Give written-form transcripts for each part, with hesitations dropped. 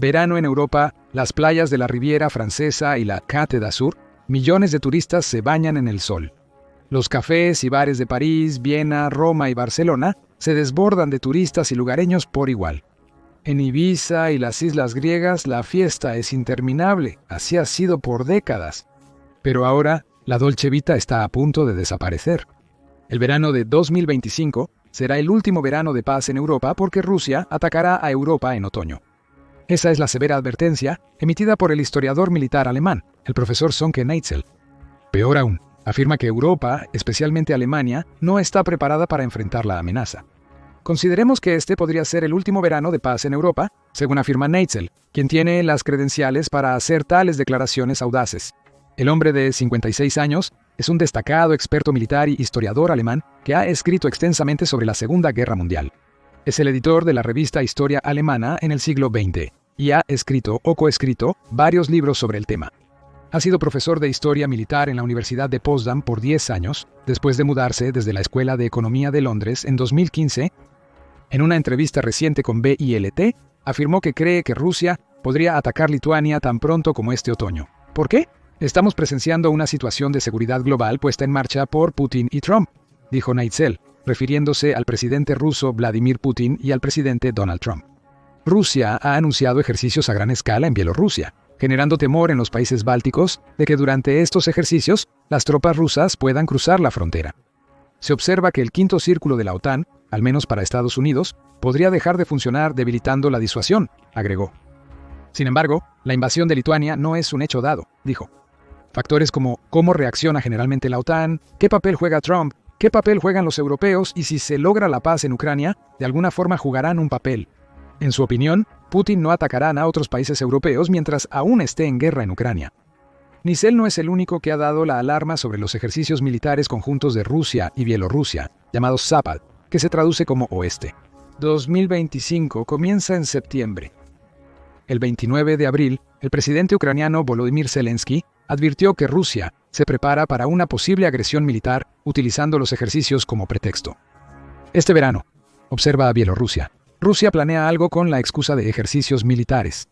Verano en Europa, las playas de la Riviera Francesa y la Côte d'Azur, millones de turistas se bañan en el sol. Los cafés y bares de París, Viena, Roma y Barcelona se desbordan de turistas y lugareños por igual. En Ibiza y las islas griegas la fiesta es interminable, así ha sido por décadas. Pero ahora, la Dolce Vita está a punto de desaparecer. El verano de 2025 será el último verano de paz en Europa porque Rusia atacará a Europa en otoño. Esa es la severa advertencia emitida por el historiador militar alemán, el profesor Sönke Neitzel. Peor aún, afirma que Europa, especialmente Alemania, no está preparada para enfrentar la amenaza. Consideremos que este podría ser el último verano de paz en Europa, según afirma Neitzel, quien tiene las credenciales para hacer tales declaraciones audaces. El hombre de 56 años es un destacado experto militar y historiador alemán que ha escrito extensamente sobre la Segunda Guerra Mundial. Es el editor de la revista Historia Alemana en el siglo XX y ha escrito o coescrito varios libros sobre el tema. Ha sido profesor de Historia Militar en la Universidad de Potsdam por 10 años, después de mudarse desde la Escuela de Economía de Londres en 2015. En una entrevista reciente con BILT, afirmó que cree que Rusia podría atacar Lituania tan pronto como este otoño. ¿Por qué? Estamos presenciando una situación de seguridad global puesta en marcha por Putin y Trump, dijo Neitzel, refiriéndose al presidente ruso Vladimir Putin y al presidente Donald Trump. Rusia ha anunciado ejercicios a gran escala en Bielorrusia, generando temor en los países bálticos de que durante estos ejercicios las tropas rusas puedan cruzar la frontera. Se observa que el quinto círculo de la OTAN, al menos para Estados Unidos, podría dejar de funcionar debilitando la disuasión, agregó. Sin embargo, la invasión de Lituania no es un hecho dado, dijo. Factores como cómo reacciona generalmente la OTAN, qué papel juega Trump, qué papel juegan los europeos y si se logra la paz en Ucrania, de alguna forma jugarán un papel. En su opinión, Putin no atacará a otros países europeos mientras aún esté en guerra en Ucrania. Neitzel no es el único que ha dado la alarma sobre los ejercicios militares conjuntos de Rusia y Bielorrusia, llamados Zapad, que se traduce como Oeste. 2025 comienza en septiembre. El 29 de abril, el presidente ucraniano Volodymyr Zelensky advirtió que Rusia se prepara para una posible agresión militar utilizando los ejercicios como pretexto. Este verano, observa a Bielorrusia, Rusia planea algo con la excusa de ejercicios militares.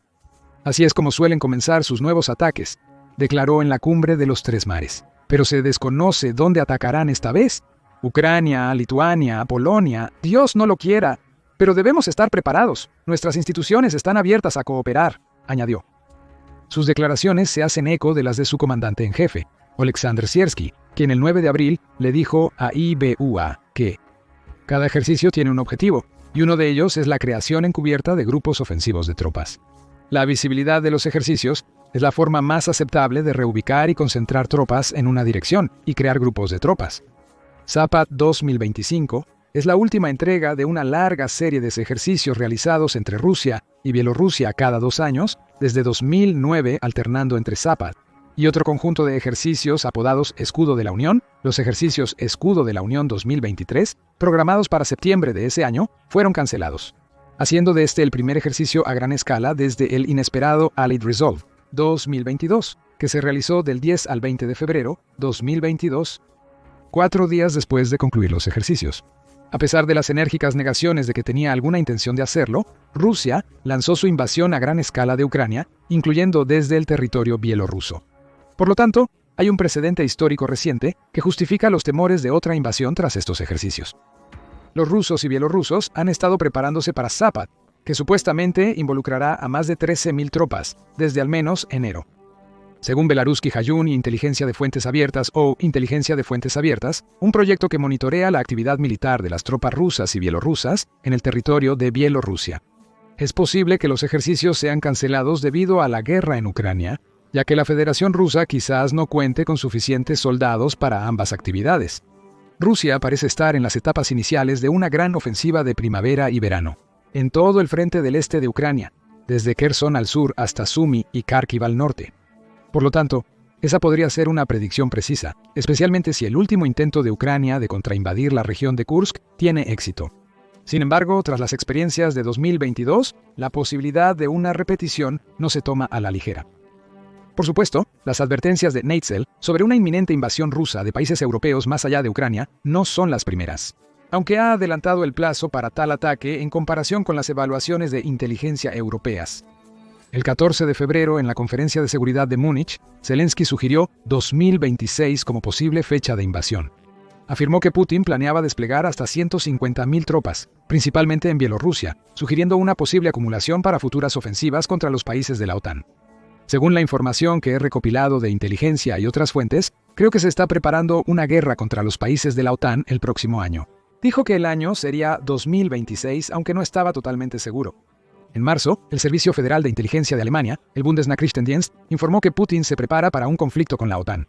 Así es como suelen comenzar sus nuevos ataques, declaró en la cumbre de los Tres Mares. Pero se desconoce dónde atacarán esta vez. Ucrania, Lituania, Polonia, Dios no lo quiera. Pero debemos estar preparados. Nuestras instituciones están abiertas a cooperar, añadió. Sus declaraciones se hacen eco de las de su comandante en jefe, Oleksandr Siersky, quien el 9 de abril le dijo a IBUA que cada ejercicio tiene un objetivo, y uno de ellos es la creación encubierta de grupos ofensivos de tropas. La visibilidad de los ejercicios es la forma más aceptable de reubicar y concentrar tropas en una dirección y crear grupos de tropas. Zapad 2025 es la última entrega de una larga serie de ejercicios realizados entre Rusia y Bielorrusia cada 2 años, desde 2009 alternando entre Zapad y otro conjunto de ejercicios apodados Escudo de la Unión. Los ejercicios Escudo de la Unión 2023, programados para septiembre de ese año, fueron cancelados, haciendo de este el primer ejercicio a gran escala desde el inesperado Allied Resolve 2022, que se realizó del 10 al 20 de febrero 2022, 4 días después de concluir los ejercicios. A pesar de las enérgicas negaciones de que tenía alguna intención de hacerlo, Rusia lanzó su invasión a gran escala de Ucrania, incluyendo desde el territorio bielorruso. Por lo tanto, hay un precedente histórico reciente que justifica los temores de otra invasión tras estos ejercicios. Los rusos y bielorrusos han estado preparándose para Zapad, que supuestamente involucrará a más de 13.000 tropas, desde al menos enero. Según Belaruski Hayun y Inteligencia de Fuentes Abiertas o Inteligencia de Fuentes Abiertas, un proyecto que monitorea la actividad militar de las tropas rusas y bielorrusas en el territorio de Bielorrusia. Es posible que los ejercicios sean cancelados debido a la guerra en Ucrania, ya que la Federación Rusa quizás no cuente con suficientes soldados para ambas actividades. Rusia parece estar en las etapas iniciales de una gran ofensiva de primavera y verano, en todo el frente del este de Ucrania, desde Kherson al sur hasta Sumy y Kharkiv al norte. Por lo tanto, esa podría ser una predicción precisa, especialmente si el último intento de Ucrania de contrainvadir la región de Kursk tiene éxito. Sin embargo, tras las experiencias de 2022, la posibilidad de una repetición no se toma a la ligera. Por supuesto, las advertencias de Neitzel sobre una inminente invasión rusa de países europeos más allá de Ucrania no son las primeras, aunque ha adelantado el plazo para tal ataque en comparación con las evaluaciones de inteligencia europeas. El 14 de febrero, en la Conferencia de Seguridad de Múnich, Zelensky sugirió 2026 como posible fecha de invasión. Afirmó que Putin planeaba desplegar hasta 150.000 tropas, principalmente en Bielorrusia, sugiriendo una posible acumulación para futuras ofensivas contra los países de la OTAN. Según la información que he recopilado de inteligencia y otras fuentes, creo que se está preparando una guerra contra los países de la OTAN el próximo año. Dijo que el año sería 2026, aunque no estaba totalmente seguro. En marzo, el Servicio Federal de Inteligencia de Alemania, el Bundesnachrichtendienst, informó que Putin se prepara para un conflicto con la OTAN.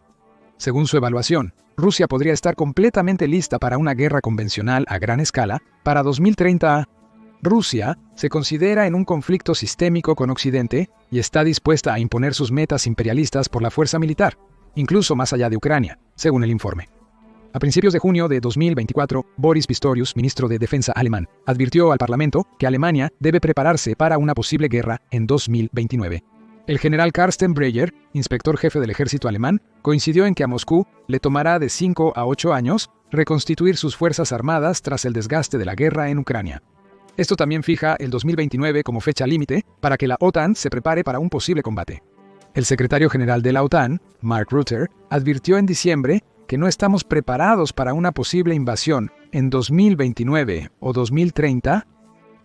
Según su evaluación, Rusia podría estar completamente lista para una guerra convencional a gran escala para 2030. Rusia se considera en un conflicto sistémico con Occidente y está dispuesta a imponer sus metas imperialistas por la fuerza militar, incluso más allá de Ucrania, según el informe. A principios de junio de 2024, Boris Pistorius, ministro de Defensa alemán, advirtió al Parlamento que Alemania debe prepararse para una posible guerra en 2029. El general Carsten Breyer, inspector jefe del ejército alemán, coincidió en que a Moscú le tomará de 5 a 8 años reconstituir sus fuerzas armadas tras el desgaste de la guerra en Ucrania. Esto también fija el 2029 como fecha límite para que la OTAN se prepare para un posible combate. El secretario general de la OTAN, Mark Rutte, advirtió en diciembre que no estamos preparados para una posible invasión en 2029 o 2030.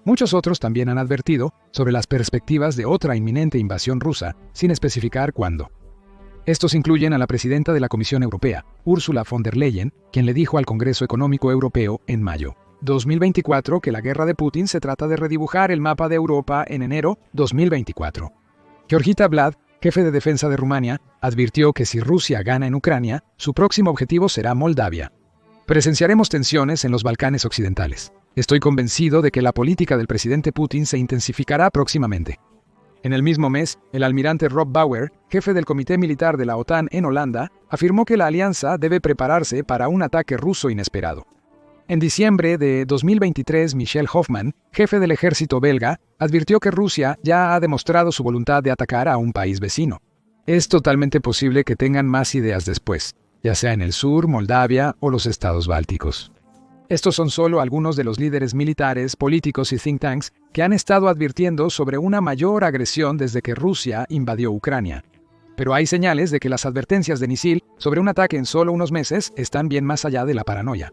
Muchos otros también han advertido sobre las perspectivas de otra inminente invasión rusa, sin especificar cuándo. Estos incluyen a la presidenta de la Comisión Europea, Ursula von der Leyen, quien le dijo al Congreso Económico Europeo en mayo 2024 que la guerra de Putin se trata de redibujar el mapa de Europa en enero 2024. Georgita Vlad, jefe de defensa de Rumania, advirtió que si Rusia gana en Ucrania, su próximo objetivo será Moldavia. Presenciaremos tensiones en los Balcanes occidentales. Estoy convencido de que la política del presidente Putin se intensificará próximamente. En el mismo mes, el almirante Rob Bauer, jefe del Comité Militar de la OTAN en Holanda, afirmó que la alianza debe prepararse para un ataque ruso inesperado. En diciembre de 2023, Michel Hoffman, jefe del ejército belga, advirtió que Rusia ya ha demostrado su voluntad de atacar a un país vecino. Es totalmente posible que tengan más ideas después, ya sea en el sur, Moldavia o los estados bálticos. Estos son solo algunos de los líderes militares, políticos y think tanks que han estado advirtiendo sobre una mayor agresión desde que Rusia invadió Ucrania. Pero hay señales de que las advertencias de Nisil sobre un ataque en solo unos meses están bien más allá de la paranoia.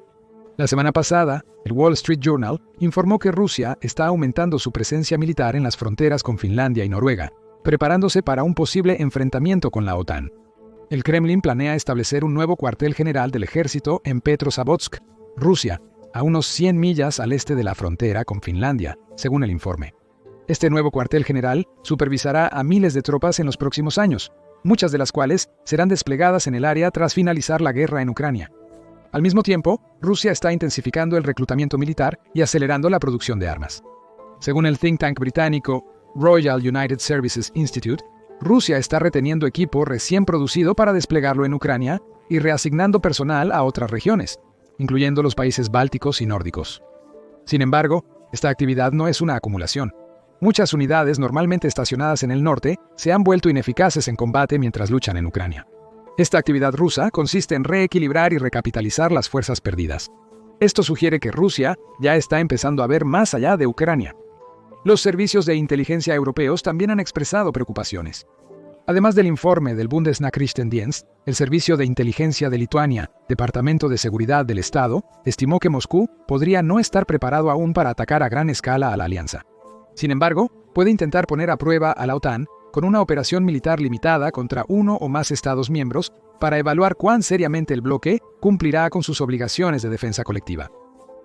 La semana pasada, el Wall Street Journal informó que Rusia está aumentando su presencia militar en las fronteras con Finlandia y Noruega, preparándose para un posible enfrentamiento con la OTAN. El Kremlin planea establecer un nuevo cuartel general del ejército en Petrozavodsk, Rusia, a unos 100 millas al este de la frontera con Finlandia, según el informe. Este nuevo cuartel general supervisará a miles de tropas en los próximos años, muchas de las cuales serán desplegadas en el área tras finalizar la guerra en Ucrania. Al mismo tiempo, Rusia está intensificando el reclutamiento militar y acelerando la producción de armas. Según el think tank británico Royal United Services Institute, Rusia está reteniendo equipo recién producido para desplegarlo en Ucrania y reasignando personal a otras regiones, incluyendo los países bálticos y nórdicos. Sin embargo, esta actividad no es una acumulación. Muchas unidades normalmente estacionadas en el norte se han vuelto ineficaces en combate mientras luchan en Ucrania. Esta actividad rusa consiste en reequilibrar y recapitalizar las fuerzas perdidas. Esto sugiere que Rusia ya está empezando a ver más allá de Ucrania. Los servicios de inteligencia europeos también han expresado preocupaciones. Además del informe del Bundesnachrichtendienst, el Servicio de Inteligencia de Lituania, Departamento de Seguridad del Estado, estimó que Moscú podría no estar preparado aún para atacar a gran escala a la alianza. Sin embargo, puede intentar poner a prueba a la OTAN con una operación militar limitada contra uno o más Estados miembros para evaluar cuán seriamente el bloque cumplirá con sus obligaciones de defensa colectiva.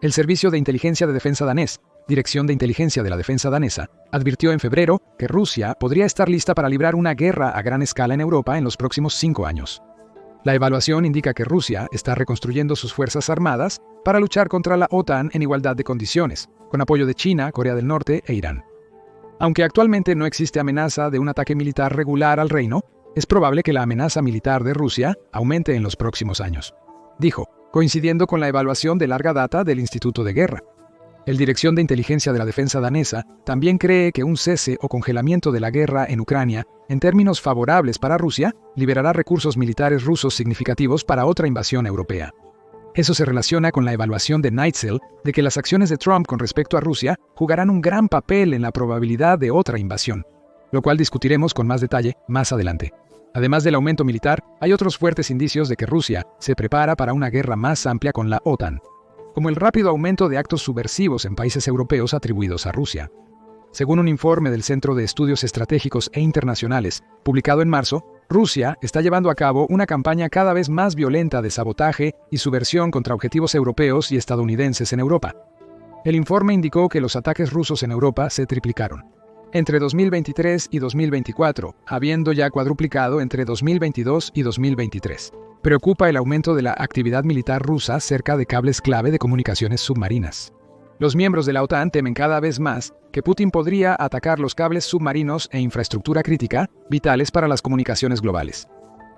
El Servicio de Inteligencia de Defensa danés, Dirección de Inteligencia de la Defensa danesa, advirtió en febrero que Rusia podría estar lista para librar una guerra a gran escala en Europa en los próximos 5 años. La evaluación indica que Rusia está reconstruyendo sus fuerzas armadas para luchar contra la OTAN en igualdad de condiciones, con apoyo de China, Corea del Norte e Irán. Aunque actualmente no existe amenaza de un ataque militar regular al reino, es probable que la amenaza militar de Rusia aumente en los próximos años, dijo, coincidiendo con la evaluación de larga data del Instituto de Guerra. El Dirección de Inteligencia de la Defensa danesa también cree que un cese o congelamiento de la guerra en Ucrania, en términos favorables para Rusia, liberará recursos militares rusos significativos para otra invasión europea. Eso se relaciona con la evaluación de Neitzel de que las acciones de Trump con respecto a Rusia jugarán un gran papel en la probabilidad de otra invasión. lo cual discutiremos con más detalle más adelante. Además del aumento militar, hay otros fuertes indicios de que Rusia se prepara para una guerra más amplia con la OTAN, como el rápido aumento de actos subversivos en países europeos atribuidos a Rusia. Según un informe del Centro de Estudios Estratégicos e Internacionales, publicado en marzo, Rusia está llevando a cabo una campaña cada vez más violenta de sabotaje y subversión contra objetivos europeos y estadounidenses en Europa. El informe indicó que los ataques rusos en Europa se triplicaron entre 2023 y 2024, habiendo ya cuadruplicado entre 2022 y 2023. Preocupa el aumento de la actividad militar rusa cerca de cables clave de comunicaciones submarinas. Los miembros de la OTAN temen cada vez más que Putin podría atacar los cables submarinos e infraestructura crítica vitales para las comunicaciones globales.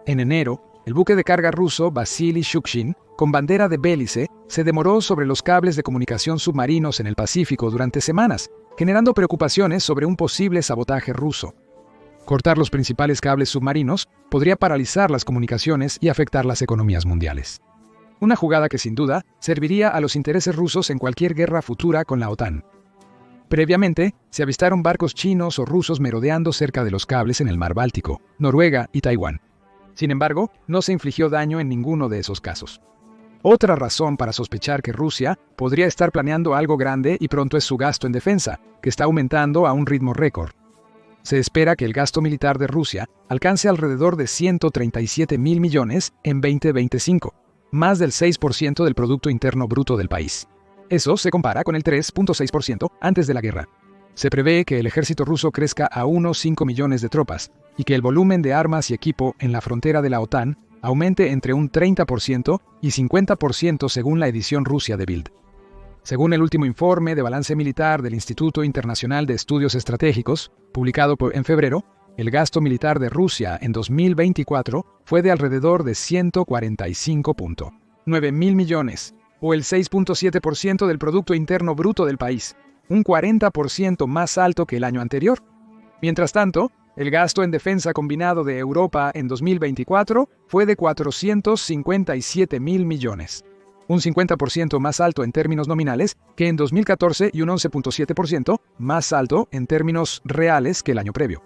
En enero, el buque de carga ruso Vasily Shukshin, con bandera de Bélice, se demoró sobre los cables de comunicación submarinos en el Pacífico durante semanas, generando preocupaciones sobre un posible sabotaje ruso. Cortar los principales cables submarinos podría paralizar las comunicaciones y afectar las economías mundiales. Una jugada que sin duda serviría a los intereses rusos en cualquier guerra futura con la OTAN. Previamente, se avistaron barcos chinos o rusos merodeando cerca de los cables en el Mar Báltico, Noruega y Taiwán. Sin embargo, no se infligió daño en ninguno de esos casos. Otra razón para sospechar que Rusia podría estar planeando algo grande y pronto es su gasto en defensa, que está aumentando a un ritmo récord. Se espera que el gasto militar de Rusia alcance alrededor de 137.000 millones en 2025, más del 6% del Producto Interno Bruto del país. Eso se compara con el 3.6% antes de la guerra. Se prevé que el ejército ruso crezca a unos 5 millones de tropas y que el volumen de armas y equipo en la frontera de la OTAN aumente entre un 30% y 50% según la edición Rusia de Bild. Según el último informe de balance militar del Instituto Internacional de Estudios Estratégicos, publicado en febrero, el gasto militar de Rusia en 2024 fue de alrededor de 145.9 mil millones, o el 6.7% del Producto Interno Bruto del país, un 40% más alto que el año anterior. Mientras tanto, el gasto en defensa combinado de Europa en 2024 fue de 457 mil millones, un 50% más alto en términos nominales que en 2014 y un 11.7% más alto en términos reales que el año previo.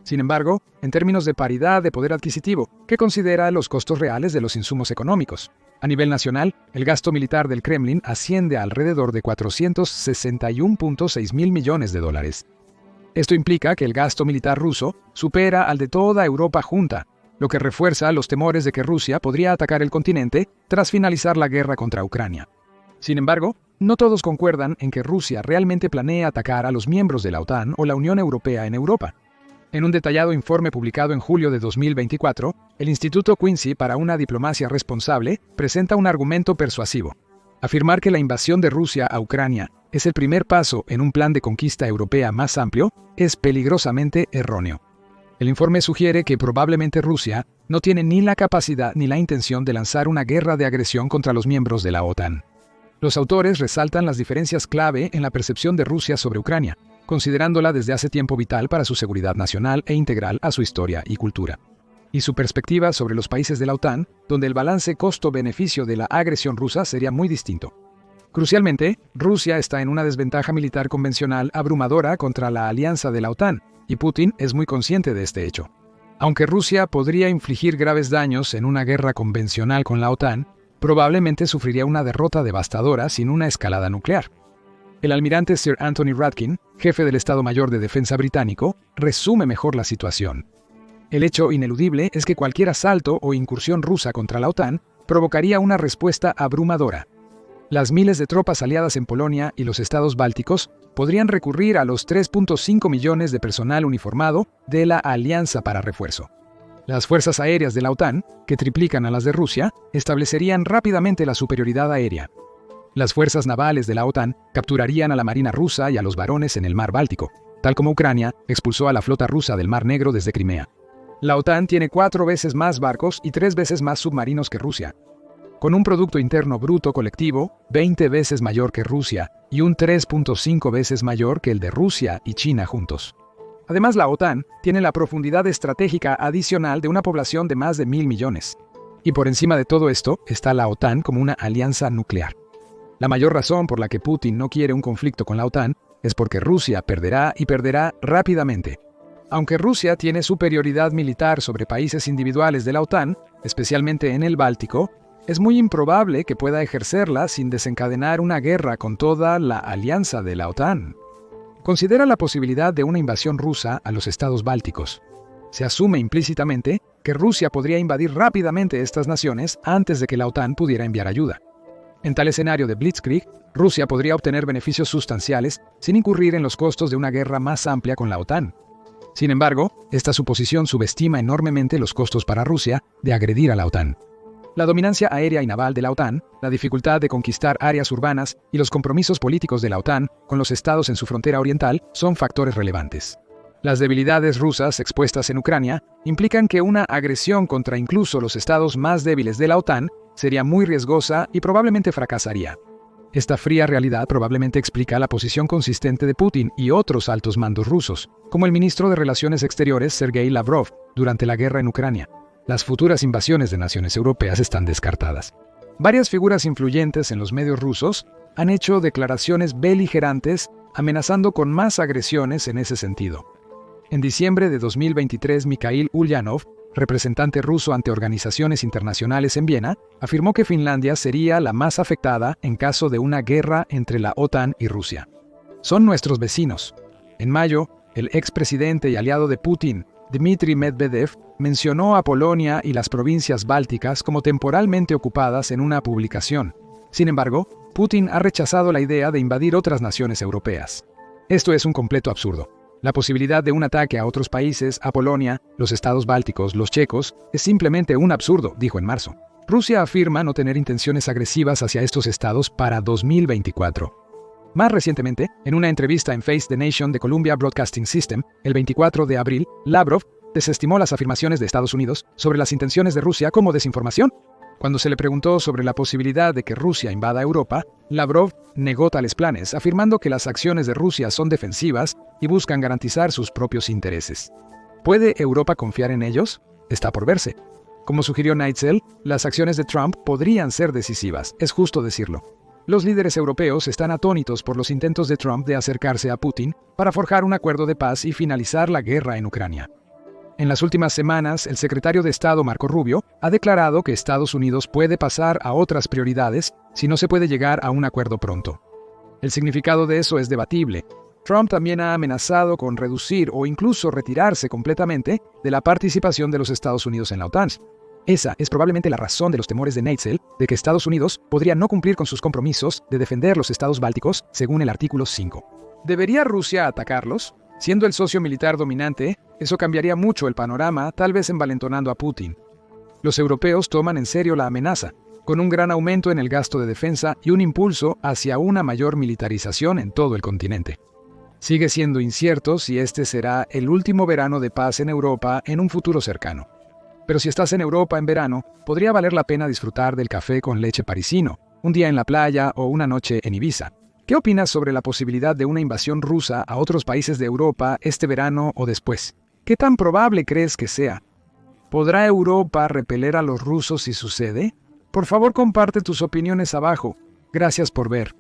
Sin embargo, en términos de paridad de poder adquisitivo, que considera los costos reales de los insumos económicos, a nivel nacional, el gasto militar del Kremlin asciende a alrededor de 461.6 mil millones de dólares. Esto implica que el gasto militar ruso supera al de toda Europa junta, lo que refuerza los temores de que Rusia podría atacar el continente tras finalizar la guerra contra Ucrania. Sin embargo, no todos concuerdan en que Rusia realmente planea atacar a los miembros de la OTAN o la Unión Europea en Europa. En un detallado informe publicado en julio de 2024, el Instituto Quincy para una diplomacia responsable presenta un argumento persuasivo. Afirmar que la invasión de Rusia a Ucrania es el primer paso en un plan de conquista europea más amplio es peligrosamente erróneo. El informe sugiere que probablemente Rusia no tiene ni la capacidad ni la intención de lanzar una guerra de agresión contra los miembros de la OTAN. Los autores resaltan las diferencias clave en la percepción de Rusia sobre Ucrania, considerándola desde hace tiempo vital para su seguridad nacional e integral a su historia y cultura, y su perspectiva sobre los países de la OTAN, donde el balance costo-beneficio de la agresión rusa sería muy distinto. Crucialmente, Rusia está en una desventaja militar convencional abrumadora contra la alianza de la OTAN, y Putin es muy consciente de este hecho. Aunque Rusia podría infligir graves daños en una guerra convencional con la OTAN, probablemente sufriría una derrota devastadora sin una escalada nuclear. El almirante Sir Anthony Radkin, jefe del Estado Mayor de Defensa británico, resume mejor la situación. El hecho ineludible es que cualquier asalto o incursión rusa contra la OTAN provocaría una respuesta abrumadora. Las miles de tropas aliadas en Polonia y los estados bálticos podrían recurrir a los 3.5 millones de personal uniformado de la Alianza para refuerzo. Las fuerzas aéreas de la OTAN, que triplican a las de Rusia, establecerían rápidamente la superioridad aérea. Las fuerzas navales de la OTAN capturarían a la marina rusa y a los varones en el Mar Báltico, tal como Ucrania expulsó a la flota rusa del Mar Negro desde Crimea. La OTAN tiene 4 veces más barcos y 3 veces más submarinos que Rusia, con un Producto Interno Bruto colectivo 20 veces mayor que Rusia y un 3.5 veces mayor que el de Rusia y China juntos. Además, la OTAN tiene la profundidad estratégica adicional de una población de más de 1.000 millones. Y por encima de todo esto está la OTAN como una alianza nuclear. La mayor razón por la que Putin no quiere un conflicto con la OTAN es porque Rusia perderá y perderá rápidamente. Aunque Rusia tiene superioridad militar sobre países individuales de la OTAN, especialmente en el Báltico, es muy improbable que pueda ejercerla sin desencadenar una guerra con toda la alianza de la OTAN. Considera la posibilidad de una invasión rusa a los estados bálticos. Se asume implícitamente que Rusia podría invadir rápidamente estas naciones antes de que la OTAN pudiera enviar ayuda. En tal escenario de Blitzkrieg, Rusia podría obtener beneficios sustanciales sin incurrir en los costos de una guerra más amplia con la OTAN. Sin embargo, esta suposición subestima enormemente los costos para Rusia de agredir a la OTAN. La dominancia aérea y naval de la OTAN, la dificultad de conquistar áreas urbanas y los compromisos políticos de la OTAN con los estados en su frontera oriental son factores relevantes. Las debilidades rusas expuestas en Ucrania implican que una agresión contra incluso los estados más débiles de la OTAN sería muy riesgosa y probablemente fracasaría. Esta fría realidad probablemente explica la posición consistente de Putin y otros altos mandos rusos, como el ministro de Relaciones Exteriores Sergei Lavrov, durante la guerra en Ucrania. Las futuras invasiones de naciones europeas están descartadas. Varias figuras influyentes en los medios rusos han hecho declaraciones beligerantes amenazando con más agresiones en ese sentido. En diciembre de 2023, Mikhail Ulyanov, representante ruso ante organizaciones internacionales en Viena, afirmó que Finlandia sería la más afectada en caso de una guerra entre la OTAN y Rusia. Son nuestros vecinos. En mayo, el expresidente y aliado de Putin, Dmitry Medvedev, mencionó a Polonia y las provincias bálticas como temporalmente ocupadas en una publicación. Sin embargo, Putin ha rechazado la idea de invadir otras naciones europeas. Esto es un completo absurdo. La posibilidad de un ataque a otros países, a Polonia, los estados bálticos, los checos, es simplemente un absurdo, dijo en marzo. Rusia afirma no tener intenciones agresivas hacia estos estados para 2024. Más recientemente, en una entrevista en Face the Nation de Columbia Broadcasting System, el 24 de abril, Lavrov desestimó las afirmaciones de Estados Unidos sobre las intenciones de Rusia como desinformación. Cuando se le preguntó sobre la posibilidad de que Rusia invada Europa, Lavrov negó tales planes, afirmando que las acciones de Rusia son defensivas y buscan garantizar sus propios intereses. ¿Puede Europa confiar en ellos? Está por verse. Como sugirió Neitzel, las acciones de Trump podrían ser decisivas, es justo decirlo. Los líderes europeos están atónitos por los intentos de Trump de acercarse a Putin para forjar un acuerdo de paz y finalizar la guerra en Ucrania. En las últimas semanas, el secretario de Estado Marco Rubio ha declarado que Estados Unidos puede pasar a otras prioridades si no se puede llegar a un acuerdo pronto. El significado de eso es debatible. Trump también ha amenazado con reducir o incluso retirarse completamente de la participación de los Estados Unidos en la OTAN. Esa es probablemente la razón de los temores de Neitzel de que Estados Unidos podría no cumplir con sus compromisos de defender los estados bálticos según el artículo 5. ¿Debería Rusia atacarlos? Siendo el socio militar dominante, eso cambiaría mucho el panorama, tal vez envalentonando a Putin. Los europeos toman en serio la amenaza, con un gran aumento en el gasto de defensa y un impulso hacia una mayor militarización en todo el continente. Sigue siendo incierto si este será el último verano de paz en Europa en un futuro cercano. Pero si estás en Europa en verano, podría valer la pena disfrutar del café con leche parisino, un día en la playa o una noche en Ibiza. ¿Qué opinas sobre la posibilidad de una invasión rusa a otros países de Europa este verano o después? ¿Qué tan probable crees que sea? ¿Podrá Europa repeler a los rusos si sucede? Por favor, comparte tus opiniones abajo. Gracias por ver.